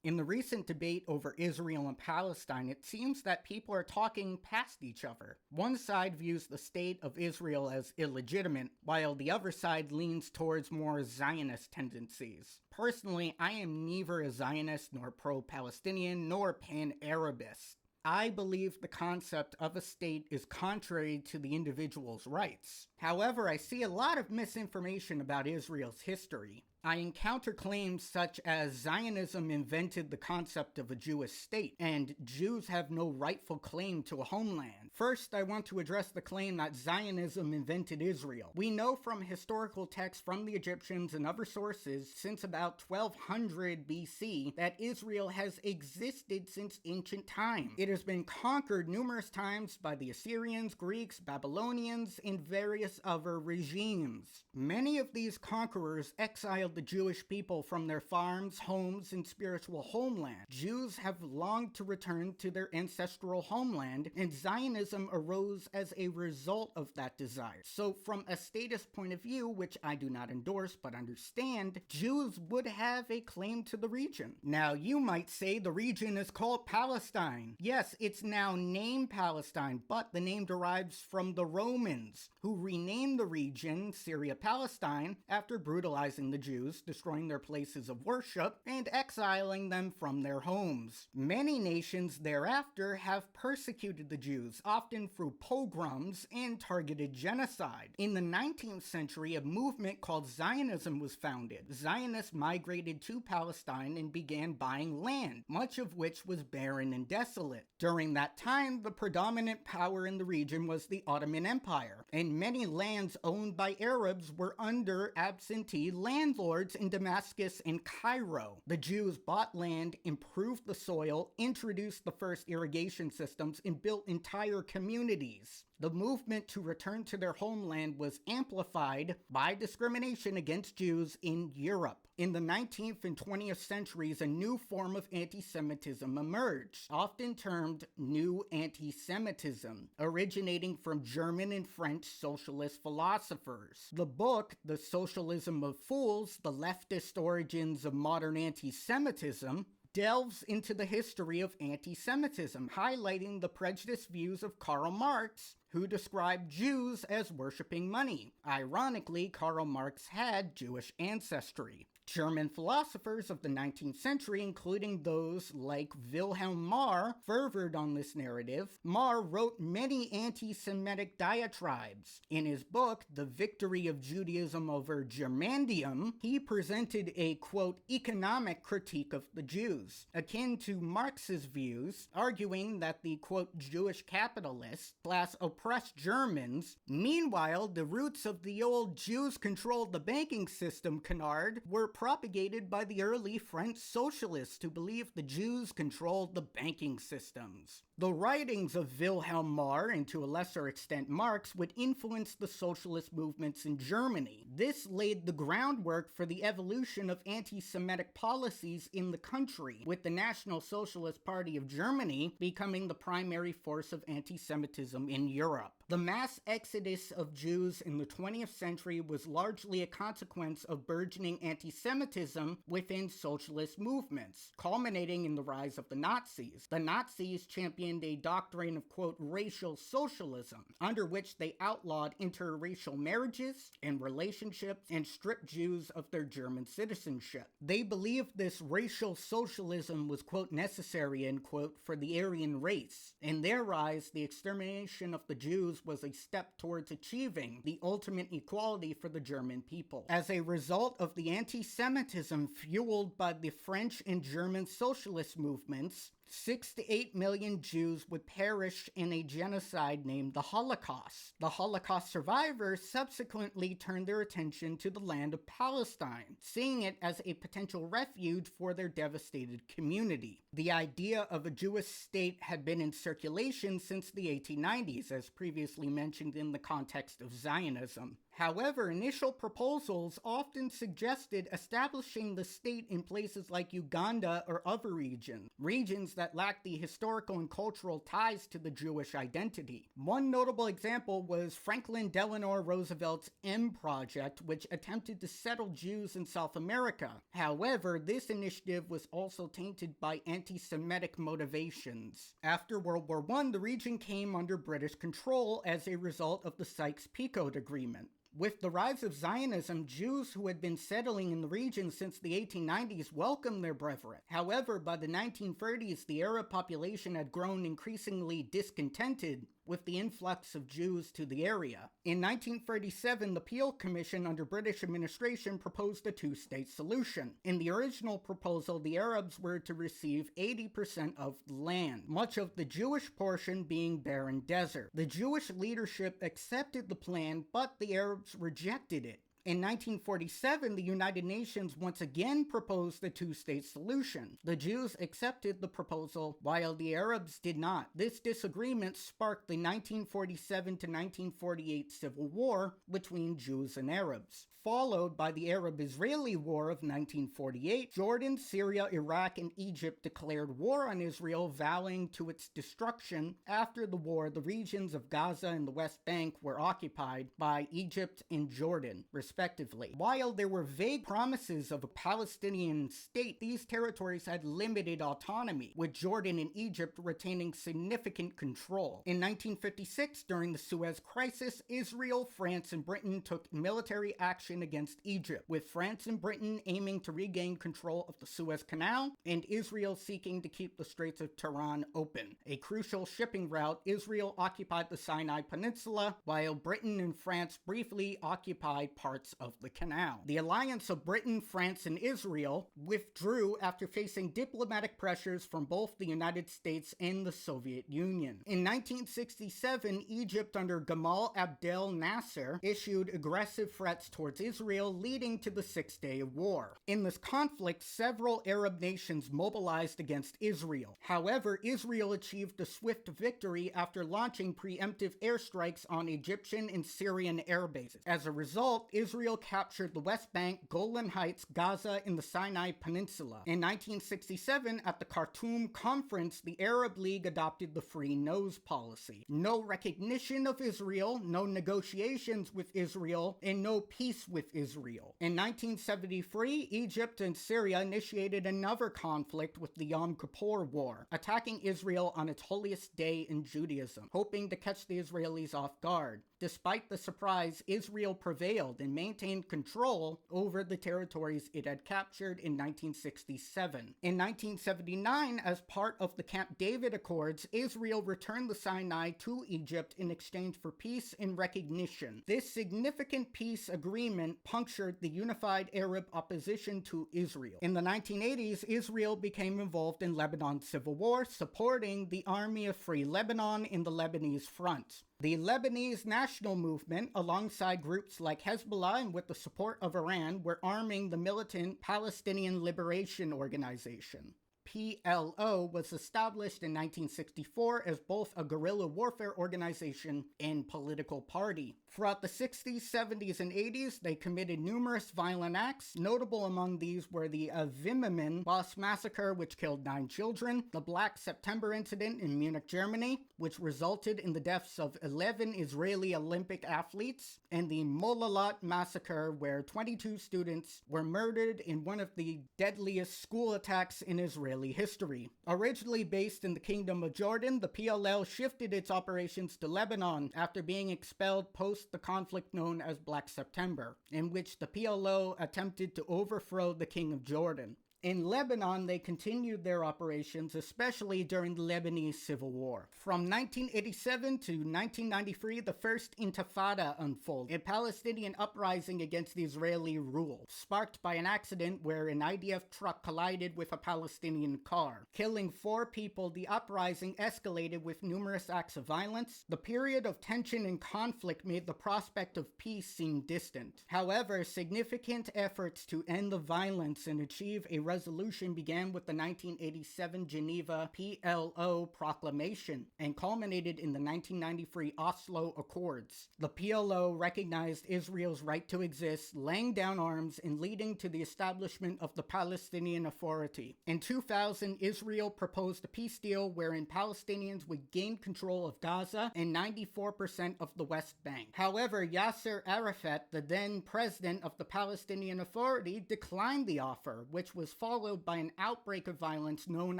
In the recent debate over Israel and Palestine, it seems that people are talking past each other. One side views the state of Israel as illegitimate, while the other side leans towards more Zionist tendencies. Personally, I am neither a Zionist nor pro-Palestinian nor pan-Arabist. I believe the concept of a state is contrary to the individual's rights. However, I see a lot of misinformation about Israel's history. I encounter claims such as Zionism invented the concept of a Jewish state, and Jews have no rightful claim to a homeland. First, I want to address the claim that Zionism invented Israel. We know from historical texts from the Egyptians and other sources since about 1200 BC that Israel has existed since ancient times. It has been conquered numerous times by the Assyrians, Greeks, Babylonians, and various other regimes. Many of these conquerors exiled the Jewish people from their farms, homes, and spiritual homeland. Jews have longed to return to their ancestral homeland, and Zionism arose as a result of that desire. So from a statist point of view, which I do not endorse but understand, Jews would have a claim to the region. Now, you might say the region is called Palestine. Yes, it's now named Palestine, but the name derives from the Romans, who renamed the region Syria-Palestine after brutalizing the Jews, destroying their places of worship, and exiling them from their homes. Many nations thereafter have persecuted the Jews, often through pogroms and targeted genocide. In the 19th century, a movement called Zionism was founded. Zionists migrated to Palestine and began buying land, much of which was barren and desolate. During that time, the predominant power in the region was the Ottoman Empire, and many lands owned by Arabs were under absentee landlords in Damascus and Cairo. The Jews bought land, improved the soil, introduced the first irrigation systems, and built entire communities. The movement to return to their homeland was amplified by discrimination against Jews in Europe. In the 19th and 20th centuries, a new form of anti-Semitism emerged, often termed New Anti-Semitism, originating from German and French socialist philosophers. The book, The Socialism of Fools, The Leftist Origins of Modern Anti-Semitism, delves into the history of anti-Semitism, highlighting the prejudiced views of Karl Marx, who described Jews as worshipping money. Ironically, Karl Marx had Jewish ancestry. German philosophers of the 19th century, including those like Wilhelm Marr, furthered on this narrative. Marr wrote many anti-Semitic diatribes. In his book, The Victory of Judaism over Germandium, he presented a, quote, economic critique of the Jews, akin to Marx's views, arguing that the, quote, Jewish capitalists class oppressed Germans. Meanwhile, the roots of the old Jews controlled the banking system canard were propagated by the early French socialists who believed the Jews controlled the banking systems. The writings of Wilhelm Marr, and to a lesser extent Marx, would influence the socialist movements in Germany. This laid the groundwork for the evolution of anti-Semitic policies in the country, with the National Socialist Party of Germany becoming the primary force of anti-Semitism in Europe. The mass exodus of Jews in the 20th century was largely a consequence of burgeoning anti-Semitism within socialist movements, culminating in the rise of the Nazis. The Nazis championed a doctrine of, quote, racial socialism, under which they outlawed interracial marriages and relationships and stripped Jews of their German citizenship. They believed this racial socialism was, quote, necessary, end quote, for the Aryan race. In their eyes, the extermination of the Jews was a step towards achieving the ultimate equality for the German people. As a result of the anti-Semitism fueled by the French and German socialist movements, 6 to 8 million Jews would perish in a genocide named the Holocaust. The Holocaust survivors subsequently turned their attention to the land of Palestine, seeing it as a potential refuge for their devastated community. The idea of a Jewish state had been in circulation since the 1890s, as previously mentioned in the context of Zionism. However, initial proposals often suggested establishing the state in places like Uganda or other regions that lacked the historical and cultural ties to the Jewish identity. One notable example was Franklin Delano Roosevelt's M Project, which attempted to settle Jews in South America. However, this initiative was also tainted by anti-Semitic motivations. After World War I, the region came under British control as a result of the Sykes-Picot Agreement. With the rise of Zionism, Jews who had been settling in the region since the 1890s welcomed their brethren. However, by the 1930s, the Arab population had grown increasingly discontented with the influx of Jews to the area. In 1937, the Peel Commission under British administration proposed a two-state solution. In the original proposal, the Arabs were to receive 80% of the land, much of the Jewish portion being barren desert. The Jewish leadership accepted the plan, but the Arabs rejected it. In 1947, the United Nations once again proposed a two-state solution. The Jews accepted the proposal, while the Arabs did not. This disagreement sparked the 1947 to 1948 civil war between Jews and Arabs. Followed by the Arab-Israeli War of 1948, Jordan, Syria, Iraq, and Egypt declared war on Israel, vowing to its destruction. After the war, the regions of Gaza and the West Bank were occupied by Egypt and Jordan, respectively. While there were vague promises of a Palestinian state, these territories had limited autonomy, with Jordan and Egypt retaining significant control. In 1956, during the Suez Crisis, Israel, France, and Britain took military action against Egypt, with France and Britain aiming to regain control of the Suez Canal and Israel seeking to keep the Straits of Tiran open. A crucial shipping route, Israel occupied the Sinai Peninsula, while Britain and France briefly occupied parts of the canal. The alliance of Britain, France, and Israel withdrew after facing diplomatic pressures from both the United States and the Soviet Union. In 1967, Egypt under Gamal Abdel Nasser issued aggressive threats towards Israel, leading to the Six-Day War. In this conflict, several Arab nations mobilized against Israel. However, Israel achieved a swift victory after launching preemptive airstrikes on Egyptian and Syrian air bases. As a result, Israel captured the West Bank, Golan Heights, Gaza, and the Sinai Peninsula. In 1967, at the Khartoum Conference, the Arab League adopted the Free Nose policy. No recognition of Israel, no negotiations with Israel, and no peace with Israel. In 1973, Egypt and Syria initiated another conflict with the Yom Kippur War, attacking Israel on its holiest day in Judaism, hoping to catch the Israelis off guard. Despite the surprise, Israel prevailed and maintained control over the territories it had captured in 1967. In 1979, as part of the Camp David Accords, Israel returned the Sinai to Egypt in exchange for peace and recognition. This significant peace agreement punctured the unified Arab opposition to Israel. In the 1980s, Israel became involved in Lebanon's civil war, supporting the Army of Free Lebanon in the Lebanese front. The Lebanese national movement, alongside groups like Hezbollah and with the support of Iran, were arming the militant Palestinian Liberation Organization. PLO was established in 1964 as both a guerrilla warfare organization and political party. Throughout the 60s, 70s, and 80s, they committed numerous violent acts. Notable among these were the Avimiman bus massacre, which killed 9 children, the Black September incident in Munich, Germany, which resulted in the deaths of 11 Israeli Olympic athletes, and the Molalat massacre, where 22 students were murdered in one of the deadliest school attacks in Israeli history. Originally based in the Kingdom of Jordan, the PLO shifted its operations to Lebanon after being expelled post the conflict known as Black September, in which the PLO attempted to overthrow the King of Jordan. In Lebanon, they continued their operations, especially during the Lebanese Civil War. From 1987 to 1993, the First Intifada unfolded, a Palestinian uprising against the Israeli rule, sparked by an accident where an IDF truck collided with a Palestinian car. Killing 4 people, the uprising escalated with numerous acts of violence. The period of tension and conflict made the prospect of peace seem distant. However, significant efforts to end the violence and achieve a resolution began with the 1987 Geneva PLO proclamation and culminated in the 1993 Oslo Accords. The PLO recognized Israel's right to exist, laying down arms and leading to the establishment of the Palestinian Authority. In 2000, Israel proposed a peace deal wherein Palestinians would gain control of Gaza and 94% of the West Bank. However, Yasser Arafat, the then president of the Palestinian Authority, declined the offer, which was followed by an outbreak of violence known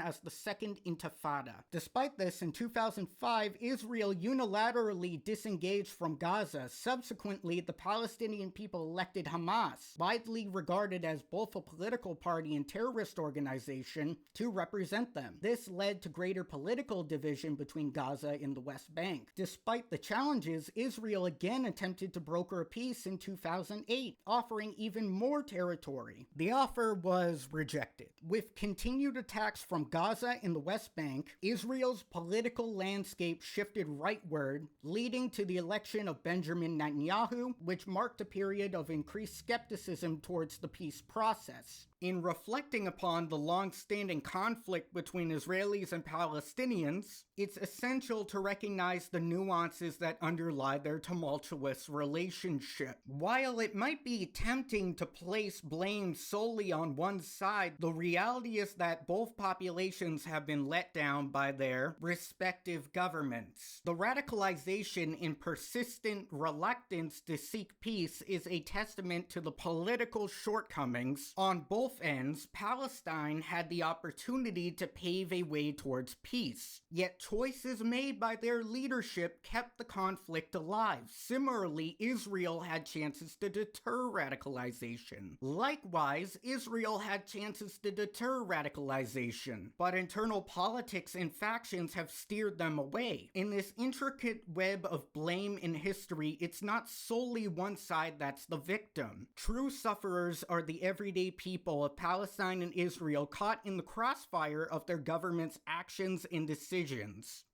as the Second Intifada. Despite this, in 2005, Israel unilaterally disengaged from Gaza. Subsequently, the Palestinian people elected Hamas, widely regarded as both a political party and terrorist organization, to represent them. This led to greater political division between Gaza and the West Bank. Despite the challenges, Israel again attempted to broker a peace in 2008, offering even more territory. The offer was rejected. With continued attacks from Gaza and the West Bank, Israel's political landscape shifted rightward, leading to the election of Benjamin Netanyahu, which marked a period of increased skepticism towards the peace process. In reflecting upon the long-standing conflict between Israelis and Palestinians, it's essential to recognize the nuances that underlie their tumultuous relationship. While it might be tempting to place blame solely on one side, the reality is that both populations have been let down by their respective governments. The radicalization and persistent reluctance to seek peace is a testament to the political shortcomings on both ends. Palestine had the opportunity to pave a way towards peace, yet choices made by their leadership kept the conflict alive. Similarly, Israel had chances to deter radicalization. Likewise, Israel had chances to deter radicalization, but internal politics and factions have steered them away. In this intricate web of blame in history, it's not solely one side that's the victim. True sufferers are the everyday people of Palestine and Israel caught in the crossfire of their government's actions and decisions.